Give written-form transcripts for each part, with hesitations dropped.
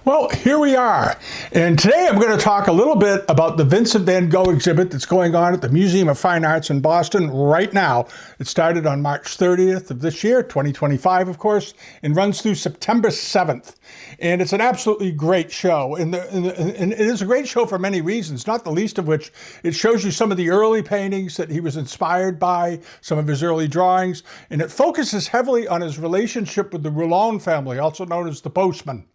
Well, here we are, and today I'm going to talk a little bit about the Vincent Van Gogh exhibit that's going on at the Museum of Fine Arts in Boston right now. It started on March 30th of this year, 2025, of course, and runs through September 7th. And it's an absolutely great show, and it is a great show for many reasons, not the least of which it shows you some of the early paintings that he was inspired by, some of his early drawings, and it focuses heavily on his relationship with the Roulon family, also known as the Postmen.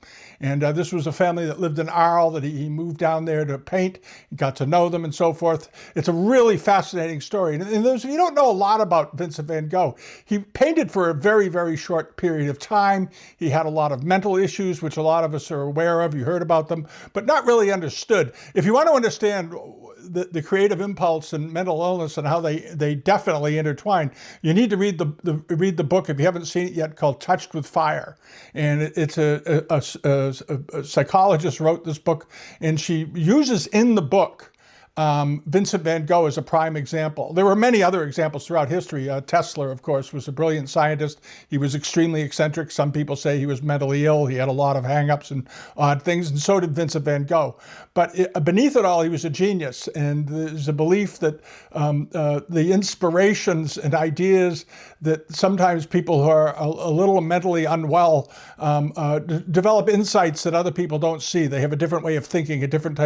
And this was a family that lived in Arles, that he moved down there to paint, got to know them and so forth. It's a really fascinating story. And those of you who don't know a lot about Vincent Van Gogh, he painted for a very, very short period of time. He had a lot of mental issues, which a lot of us are aware of. You heard about them, but not really understood. If you want to understand the creative impulse and mental illness and how they definitely intertwine, you need to read the book, if you haven't seen it yet, called Touched with Fire. And it's a psychologist wrote this book, and she uses in the book Vincent Van Gogh is a prime example. There were many other examples throughout history. Tesla, of course, was a brilliant scientist. He was extremely eccentric. Some people say he was mentally ill. He had a lot of hang-ups and odd things, and so did Vincent Van Gogh. But beneath it all, he was a genius, and there's a belief that the inspirations and ideas that sometimes people who are a little mentally unwell develop insights that other people don't see. They have a different way of thinking, a different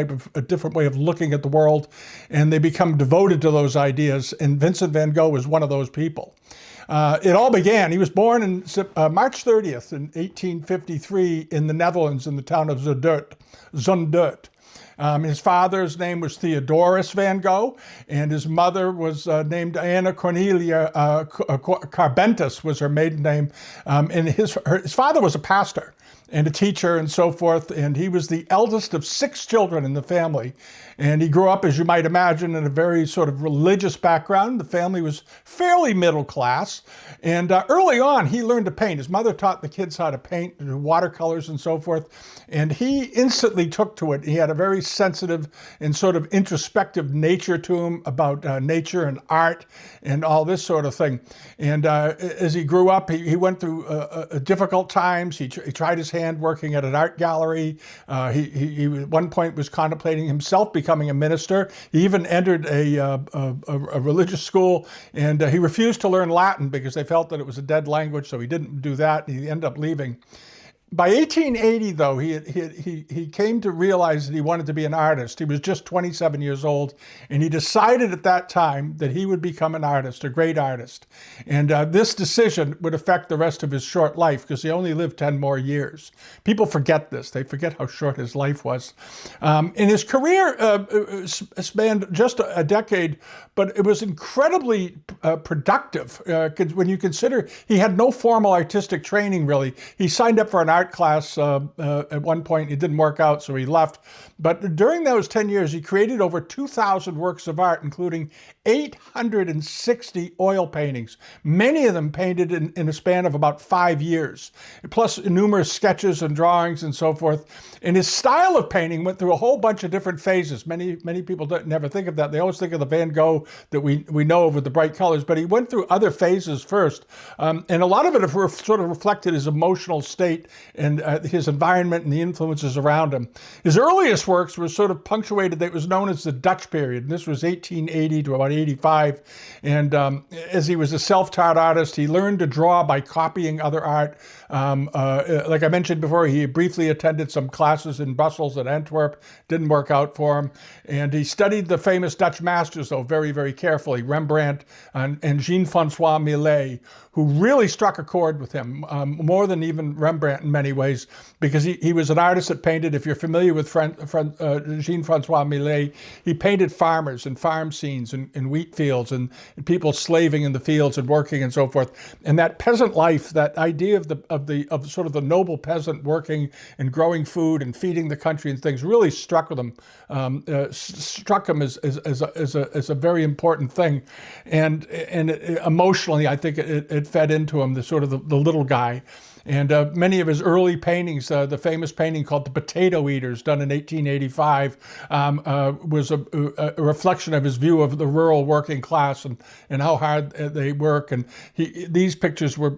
way of looking at the world, and they become devoted to those ideas. And Vincent Van Gogh was one of those people. It all began, he was born on March 30th in 1853 in the Netherlands in the town of Zundert. His father's name was Theodorus Van Gogh, and his mother was named Anna Cornelia Carbentus was her maiden name. And his father was a pastor and a teacher and so forth, and he was the eldest of 6 children in the family. And he grew up, as you might imagine, in a very sort of religious background. The family was fairly middle class, and early on he learned to paint. His mother taught the kids how to paint, do watercolors and so forth, and he instantly took to it. He had a very sensitive and sort of introspective nature to him about nature and art and all this sort of thing. And as he grew up, he went through difficult times. He tried his hand working at an art gallery. He at one point was contemplating himself becoming a minister. He even entered a religious school, and he refused to learn Latin because they felt that it was a dead language, so he didn't do that, and he ended up leaving. By 1880, though, he came to realize that he wanted to be an artist. He was just 27 years old, and he decided at that time that he would become an artist, a great artist. And this decision would affect the rest of his short life because he only lived 10 more years. People forget this. They forget how short his life was. And his career spanned just a decade, but it was incredibly productive when you consider he had no formal artistic training, really. He signed up for an art class at one point. It didn't work out, so he left. But during those 10 years, he created over 2,000 works of art, including 860 oil paintings, many of them painted in a span of about 5 years, plus numerous sketches and drawings and so forth. And his style of painting went through a whole bunch of different phases. Many people never think of that. They always think of the Van Gogh that we know of with the bright colors, but he went through other phases first. And a lot of it sort of reflected his emotional state and his environment and the influences around him. His earliest works were sort of punctuated, that was known as the Dutch period. And this was 1880 to about 85. And as he was a self-taught artist, he learned to draw by copying other art. Like I mentioned before, he briefly attended some classes in Brussels and Antwerp. Didn't work out for him. And he studied the famous Dutch masters, though, very, very carefully, Rembrandt and Jean-Francois Millet, who really struck a chord with him, more than even Rembrandt in many ways, because he was an artist that painted, if you're familiar with Jean-Francois Millet, he painted farmers and farm scenes and wheat fields and people slaving in the fields and working and so forth. And that peasant life, that idea of sort of the noble peasant working and growing food and feeding the country and things really struck with him, struck him as a very important thing. And emotionally, I think it fed into him, the sort of the little guy. And many of his early paintings, the famous painting called The Potato Eaters, done in 1885, was a reflection of his view of the rural working class and how hard they work. And these pictures were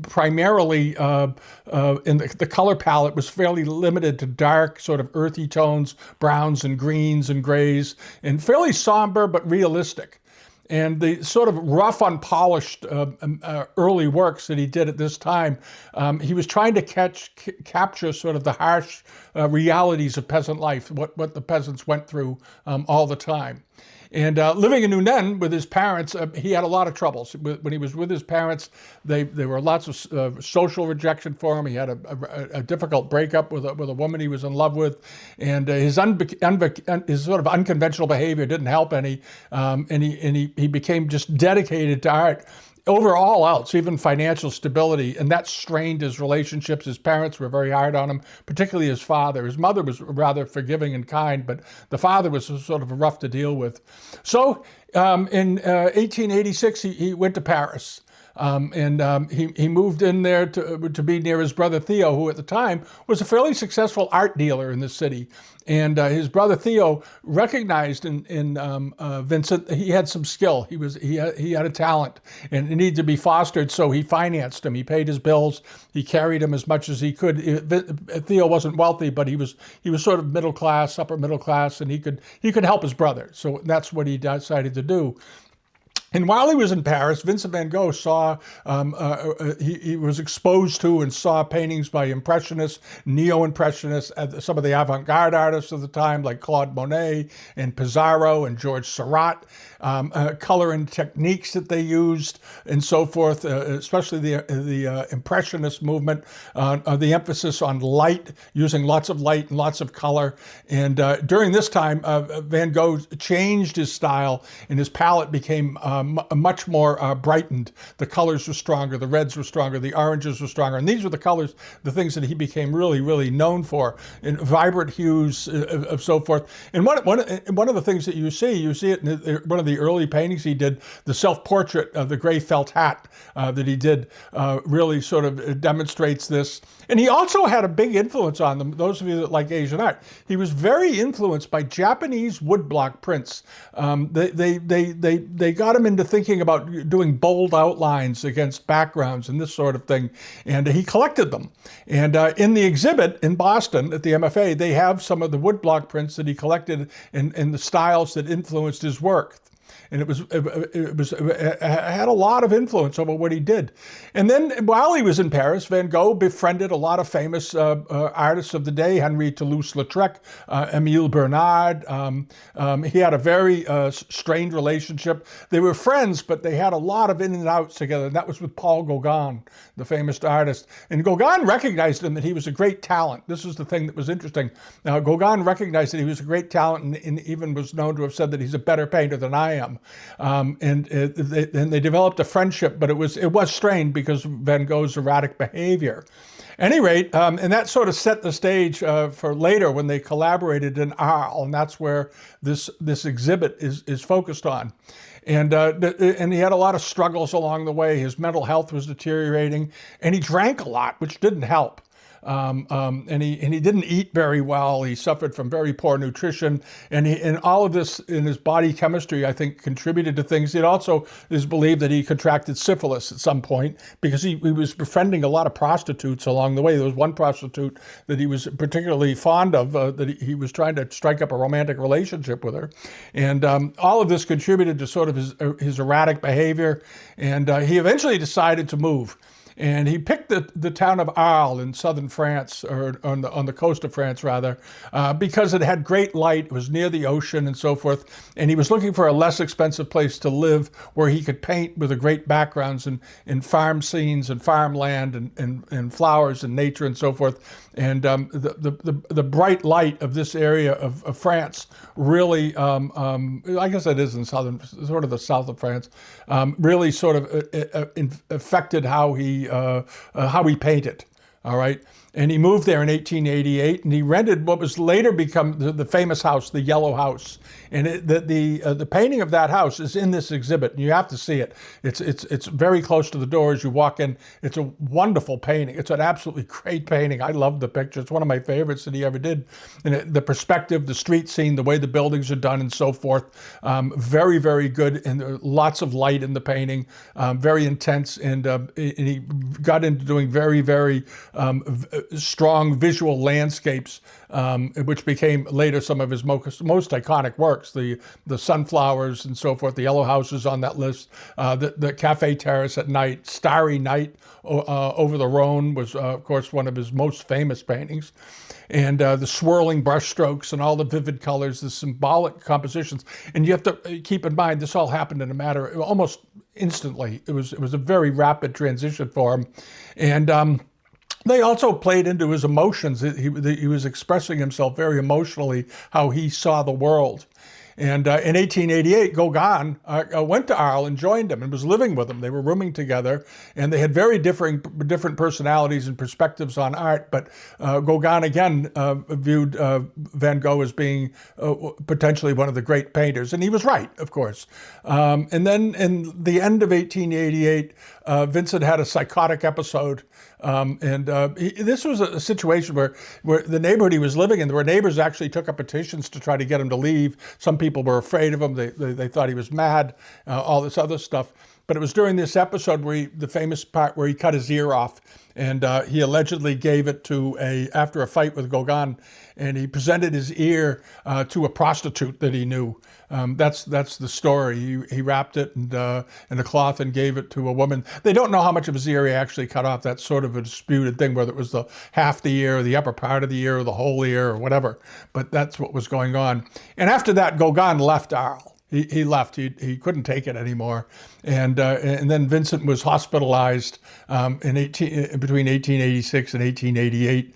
primarily, in the color palette was fairly limited to dark, sort of earthy tones, browns and greens and grays, and fairly somber but realistic. And the sort of rough, unpolished early works that he did at this time, he was trying to capture sort of the harsh realities of peasant life, what the peasants went through all the time. And living in Nunez with his parents, he had a lot of troubles. When he was with his parents, there were lots of social rejection for him. He had a difficult breakup with a woman he was in love with, and his sort of unconventional behavior didn't help any. And he became just dedicated to art over all else, even financial stability, and that strained his relationships. His parents were very hard on him, particularly his father. His mother was rather forgiving and kind, but the father was sort of rough to deal with. So in 1886, he went to Paris. He moved in there to be near his brother Theo, who at the time was a fairly successful art dealer in the city. And his brother Theo recognized in Vincent he had some skill. He had a talent, and it needed to be fostered. So he financed him. He paid his bills. He carried him as much as he could. Theo wasn't wealthy, but he was sort of middle class, upper middle class, and he could help his brother. So that's what he decided to do. And while he was in Paris, Vincent van Gogh saw, he was exposed to and saw paintings by Impressionists, Neo-Impressionists, some of the avant-garde artists of the time, like Claude Monet and Pissarro and Georges Seurat, color and techniques that they used and so forth, especially the Impressionist movement, the emphasis on light, using lots of light and lots of color. And during this time, Van Gogh changed his style, and his palette became much more brightened. The colors were stronger, the reds were stronger, the oranges were stronger, and these were the colors, the things that he became really, really known for, in vibrant hues of so forth. And one of the things that you see it in one of the early paintings he did, the self-portrait of the gray felt hat that he did, really sort of demonstrates this. And he also had a big influence on them. Those of you that like Asian art, he was very influenced by Japanese woodblock prints. They got him into thinking about doing bold outlines against backgrounds and this sort of thing. And he collected them. And in the exhibit in Boston at the MFA, they have some of the woodblock prints that he collected in the styles that influenced his work. And it had a lot of influence over what he did. And then while he was in Paris, Van Gogh befriended a lot of famous artists of the day, Henri Toulouse-Lautrec, Émile Bernard. He had a very strained relationship. They were friends, but they had a lot of in and outs together. And that was with Paul Gauguin, the famous artist. And Gauguin recognized him that he was a great talent. This is the thing that was interesting. Now, Gauguin recognized that he was a great talent and even was known to have said that he's a better painter than I am. And they developed a friendship, but it was strained because of Van Gogh's erratic behavior. At any rate, and that sort of set the stage for later when they collaborated in Arles, and that's where this exhibit is focused on. And he had a lot of struggles along the way. His mental health was deteriorating, and he drank a lot, which didn't help. And he didn't eat very well. He suffered from very poor nutrition, and all of this in his body chemistry, I think, contributed to things. It also is believed that he contracted syphilis at some point because he was befriending a lot of prostitutes along the way. There was one prostitute that he was particularly fond of, that he was trying to strike up a romantic relationship with her, and all of this contributed to sort of his erratic behavior. And he eventually decided to move. And he picked the town of Arles in southern France, or on the coast of France rather, because it had great light, it was near the ocean and so forth, and he was looking for a less expensive place to live where he could paint with the great backgrounds in farm scenes and farmland and flowers and nature and so forth. And the bright light of this area of France really, I guess it is in sort of the south of France, really sort of affected how he painted. All right. And he moved there in 1888, and he rented what was later become the famous house, the Yellow House. And the painting of that house is in this exhibit, and you have to see it. It's very close to the door as you walk in. It's a wonderful painting. It's an absolutely great painting. I love the picture. It's one of my favorites that he ever did. And the perspective, the street scene, the way the buildings are done, and so forth, very, very good. And lots of light in the painting, very intense. And he got into doing very, very strong visual landscapes, which became later some of his most iconic works. The sunflowers and so forth. The Yellow House is on that list. The Cafe Terrace at night, Starry Night over the Rhone was, of course, one of his most famous paintings. And the swirling brushstrokes and all the vivid colors, the symbolic compositions. And you have to keep in mind, this all happened in a matter almost instantly. It was a very rapid transition for him. And they also played into his emotions. He was expressing himself very emotionally, how he saw the world. And in 1888, Gauguin went to Arles and joined him and was living with him. They were rooming together, and they had very different personalities and perspectives on art. But Gauguin, again, viewed Van Gogh as being potentially one of the great painters. And he was right, of course. And then in the end of 1888, Vincent had a psychotic episode. This was a situation where the neighborhood he was living in, there were neighbors actually took up petitions to try to get him to leave. Some people were afraid of him. They thought he was mad, all this other stuff. But it was during this episode where the famous part where he cut his ear off, and he allegedly gave it to after a fight with Gauguin, and he presented his ear to a prostitute that he knew. That's the story. He wrapped it in a cloth and gave it to a woman. They don't know how much of his ear he actually cut off. That's sort of a disputed thing, whether it was the half the ear, or the upper part of the ear, or the whole ear, or whatever. But that's what was going on. And after that, Gauguin left Arles. He left. He couldn't take it anymore, and then Vincent was hospitalized between 1886 and 1888.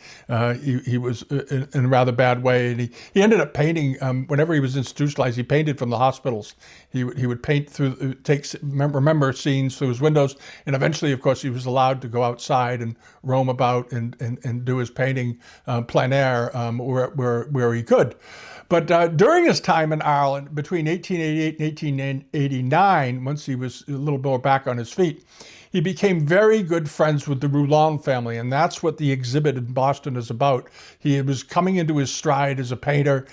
He was in a rather bad way, and he ended up painting whenever he was institutionalized. He painted from the hospitals. He would paint remember scenes through his windows, and eventually, of course, he was allowed to go outside and roam about and do his painting plein air where he could. But during his time in Ireland, between 1888 and 1889, once he was a little more back on his feet, he became very good friends with the Roulon family, and that's what the exhibit in Boston is about. He was coming into his stride as a painter.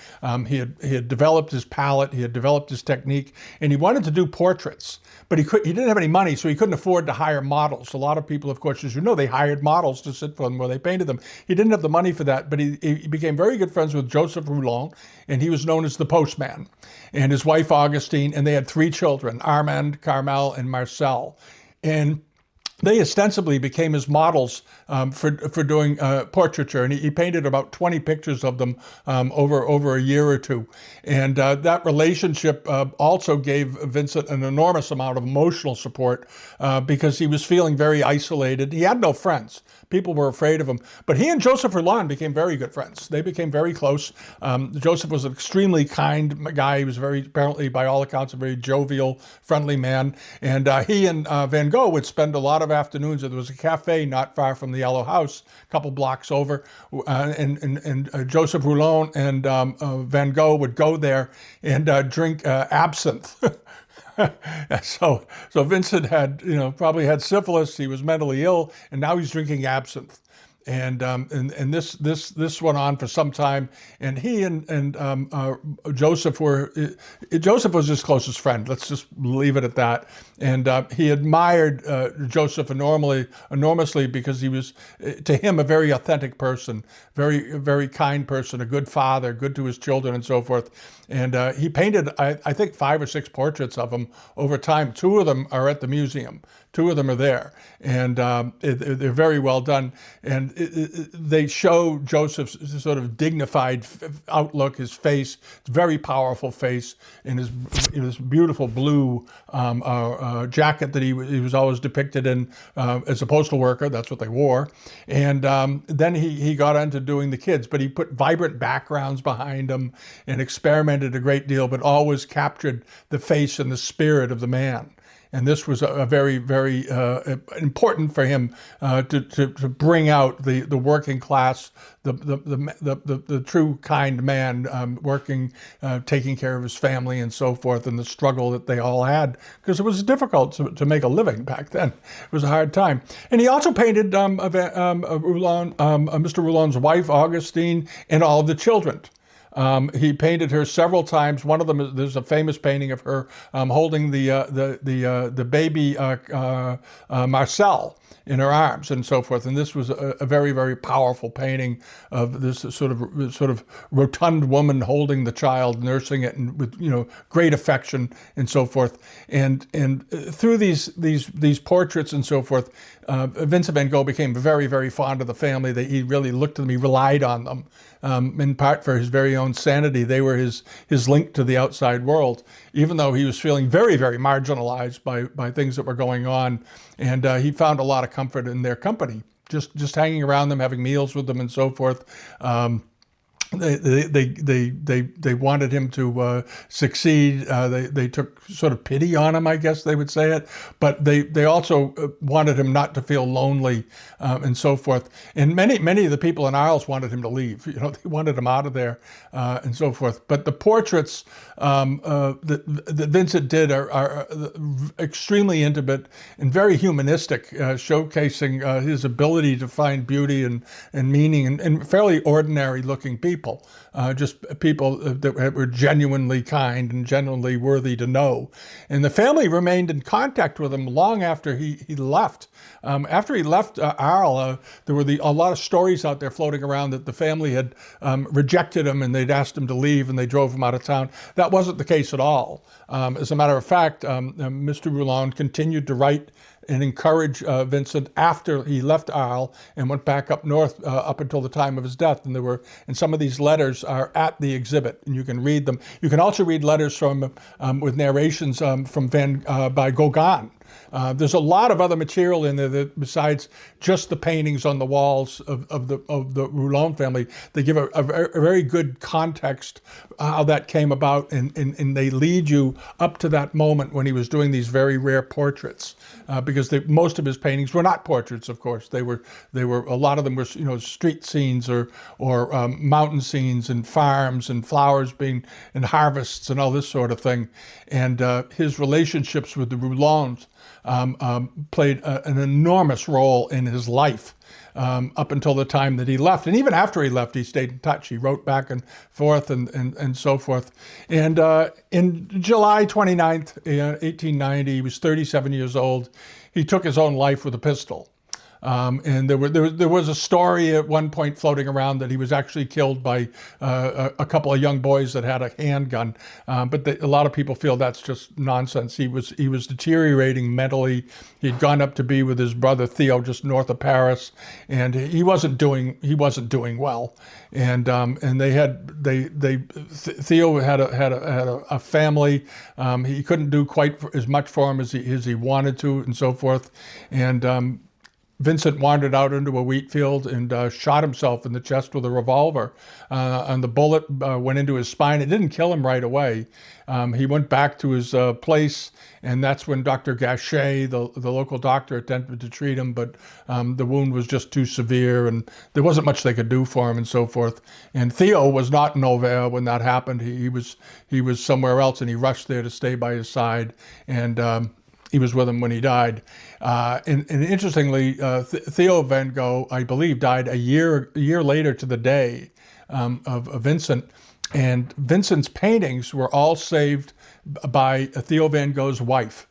He had developed his palette, he had developed his technique, and he wanted to do portraits. But he didn't have any money, so he couldn't afford to hire models. A lot of people, of course, as you know, they hired models to sit for them where they painted them. He didn't have the money for that, but he became very good friends with Joseph Roulon, and he was known as the Postman, and his wife Augustine, and they had 3 children, Armand, Carmel, and Marcel. And they ostensibly became his models for doing portraiture, and he painted about 20 pictures of them over a year or two. And that relationship also gave Vincent an enormous amount of emotional support because he was feeling very isolated. He had no friends. People were afraid of him. But he and Joseph Roulin became very good friends. They became very close. Joseph was an extremely kind guy. He was apparently, by all accounts, a very jovial, friendly man. And he and Van Gogh would spend a lot of afternoons. There was a cafe not far from the Yellow House, a couple blocks over. And Joseph Roulin and Van Gogh would go there and drink absinthe. So Vincent had, probably had syphilis. He was mentally ill, and now he's drinking absinthe. And this went on for some time. And he and Joseph Joseph was his closest friend. Let's just leave it at that. And he admired Joseph enormously because he was, to him, a very authentic person, very, very kind person, a good father, good to his children, and so forth. And he painted, I think, 5 or 6 portraits of him over time. 2 of them are at the museum. 2 of them are there, and they're very well done. And they show Joseph's sort of dignified outlook, his face, very powerful face, in his beautiful blue jacket that he was always depicted in as a postal worker. That's what they wore. And then he got into doing the kids, but he put vibrant backgrounds behind them and experimented a great deal, but always captured the face and the spirit of the man. and this was a very, very important for him to bring out the working class, the true kind man working, taking care of his family and so forth, and the struggle that they all had, because it was difficult to make a living back then. It was a hard time. And he also painted Mr. Roulon's wife, Augustine, and all of the children. He painted her several times. One of them, there's a famous painting of her holding the baby Marcel in her arms and so forth. And this was a very, very powerful painting of this sort of rotund woman holding the child, nursing it, and with great affection and so forth. And through these portraits and so forth, Vincent van Gogh became very, very fond of the family. He really looked at them. He relied on them, in part for his very own sanity. They were his link to the outside world, even though he was feeling very, very marginalized by things that were going on. And he found a lot of comfort in their company, just hanging around them, having meals with them and so forth. They wanted him to succeed. They took sort of pity on him, I guess they would say it. But they also wanted him not to feel lonely and so forth. And many of the people in Arles wanted him to leave. They wanted him out of there and so forth. But the portraits that Vincent did are extremely intimate and very humanistic, showcasing his ability to find beauty and meaning in fairly ordinary looking people. Just people that were genuinely kind and genuinely worthy to know. And the family remained in contact with him long after he left. After he left Arles, there were a lot of stories out there floating around that the family had rejected him and they'd asked him to leave and they drove him out of town. That wasn't the case at all. As a matter of fact, Mr. Roulin continued to write and encourage Vincent after he left Arles and went back up north up until the time of his death. And some of these letters are at the exhibit, and you can read them. You can also read letters from with narrations by Gogh. There's a lot of other material in there besides just the paintings on the walls of the Roulin family. They give a very good context how that came about, and they lead you up to that moment when he was doing these very rare portraits, because most of his paintings were not portraits, of course. They were a lot of them were street scenes or mountain scenes and farms and flowers and harvests and all this sort of thing. And his relationships with the Roulons played an enormous role in his life up until the time that he left. And even after he left, he stayed in touch. He wrote back and forth and so forth. And in July 29th, 1890, he was 37 years old. He took his own life with a pistol. And there was a story at one point floating around that he was actually killed by a couple of young boys that had a handgun. But a lot of people feel that's just nonsense. He was deteriorating mentally. He'd gone up to be with his brother Theo just north of Paris, and he wasn't doing well. And Theo had a family. He couldn't do quite as much for him as he wanted to, and so forth. And Vincent wandered out into a wheat field and shot himself in the chest with a revolver. And the bullet went into his spine. It didn't kill him right away. He went back to his place, and that's when Dr. Gachet, the local doctor, attempted to treat him, but the wound was just too severe, and there wasn't much they could do for him and so forth. And Theo was not in Auvers when that happened. He was somewhere else, and he rushed there to stay by his side. And he was with him when he died. And interestingly, Theo Van Gogh, I believe, died a year later to the day of Vincent. And Vincent's paintings were all saved by Theo Van Gogh's wife.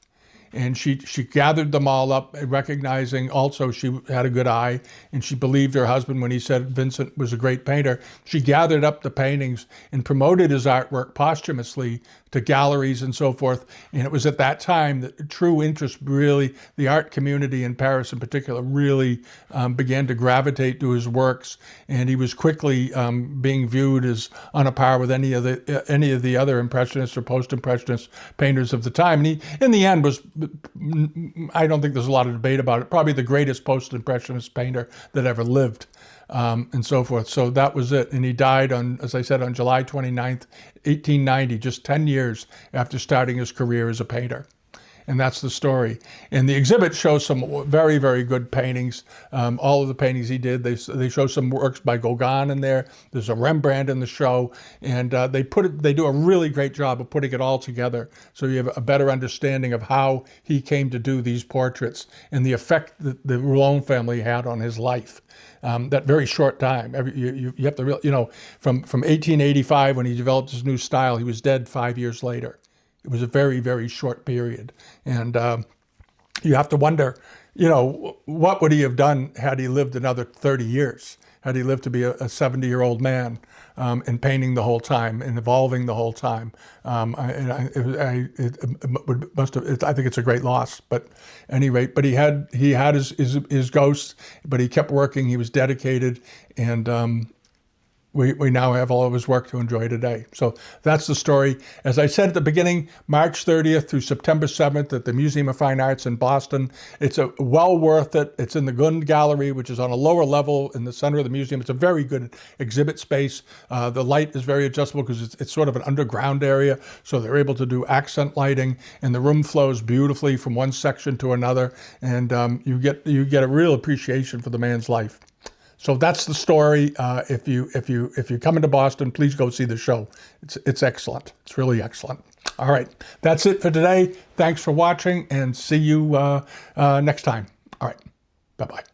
And she gathered them all up, recognizing also she had a good eye, and she believed her husband when he said Vincent was a great painter. She gathered up the paintings and promoted his artwork posthumously to galleries and so forth. And it was at that time that true interest, really, the art community in Paris in particular, really began to gravitate to his works. And he was quickly being viewed as on a par with any of the other Impressionist or Post-Impressionist painters of the time. And he, in the end, was, I don't think there's a lot of debate about it, probably the greatest Post-Impressionist painter that ever lived. And so forth. So that was it. And he died on, as I said, on July 29th, 1890, just 10 years after starting his career as a painter. and that's the story. And the exhibit shows some very, very good paintings. All of the paintings he did. They show some works by Gauguin in there. There's a Rembrandt in the show, and they do a really great job of putting it all together, so you have a better understanding of how he came to do these portraits and the effect that the Roulon family had on his life. That very short time. You have to, from 1885 when he developed his new style, he was dead 5 years later. It was a very, very short period. And you have to wonder, what would he have done had he lived another 30 years? Had he lived to be a 70-year-old man and painting the whole time and evolving the whole time? I think it's a great loss. But at any rate, but he had his ghosts, but he kept working. He was dedicated, and we now have all of his work to enjoy today. So that's the story. As I said at the beginning, March 30th through September 7th at the Museum of Fine Arts in Boston. It's well worth it. It's in the Gund Gallery, which is on a lower level in the center of the museum. It's a very good exhibit space. The light is very adjustable because it's sort of an underground area, so they're able to do accent lighting, and the room flows beautifully from one section to another, and you get a real appreciation for the man's life. So that's the story. If you come into Boston, please go see the show. It's excellent. It's really excellent. All right, that's it for today. Thanks for watching, and see you next time. All right, bye-bye.